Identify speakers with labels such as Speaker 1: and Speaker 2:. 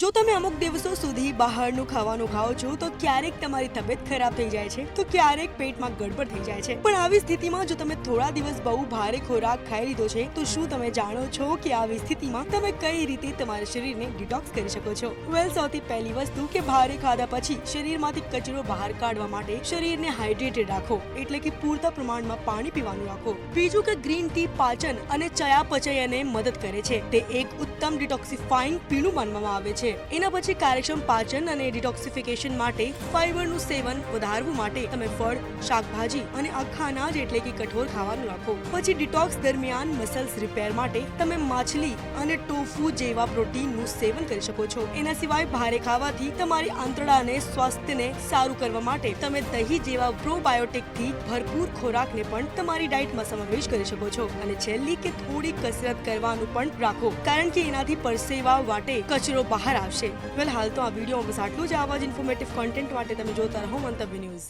Speaker 1: જો તમે અમુક દિવસો સુધી બહારનું ખાવાનું ખાઓ છો તો ક્યારેક તમારી તબિયત ખરાબ થઈ જાય છે તો ક્યારેક પેટમાં ગડબડ થઈ જાય છે, પણ આવી સ્થિતિમાં જો તમે થોડા દિવસ બહુ ભારે ખોરાક ખાઈ લીધો છે તો શું તમે જાણો છો કે આવી સ્થિતિમાં તમે કઈ રીતે તમારા શરીરને ડિટોક્સ કરી શકો છો? સૌથી પહેલી વસ્તુ કે ભારે ખાધા પછી શરીરમાંથી કચરો બહાર કાઢવા માટે શરીરને હાઇડ્રેટેડ રાખો, એટલે કે પૂરતા પ્રમાણમાં પાણી પીવાનું રાખો. બીજું કે ગ્રીન ટી પાચન અને ચયાપચયને મદદ કરે છે. તે એક ઉત્તમ ડિટોક્સિફાઈંગ પીણું માનવામાં આવે છે. એના પછી કાર્યક્ષમ પાચન અને ડિટોક્સિફિકેશન માટે ફાઈબરનું સેવન વધારવું માટે તમે ફળ, શાકભાજી અને આખા અનાજ એટલે કે કઠોળ ખાવાનું રાખો. પછી ડિટોક્સ દરમિયાન મસલ્સ રિપેર માટે તમે માછલી અને ટોફુ જેવા પ્રોટીનનું સેવન કરી શકો છો. એના સિવાય ભારે ખાવાથી તમારી આંતરડાને સ્વાસ્થ્યને સારું કરવા માટે તમે દહીં જેવા પ્રોબાયોટિકથી ભરપૂર ખોરાકને પણ તમારી ડાયટમાં સમાવેશ કરી શકો છો. અને છેલ્લી કે થોડી કસરત કરવાનું પણ રાખો, કારણ કે એનાથી પરસેવા વાટે કચરો બહાર આવશે. હાલ તો આ વિડીયોમાં બસ આટલું જ. આવા જ ઇન્ફોર્મેટિવ કોન્ટેન્ટ માટે તમે જોતા રહો મંતવ્ય ન્યૂઝ.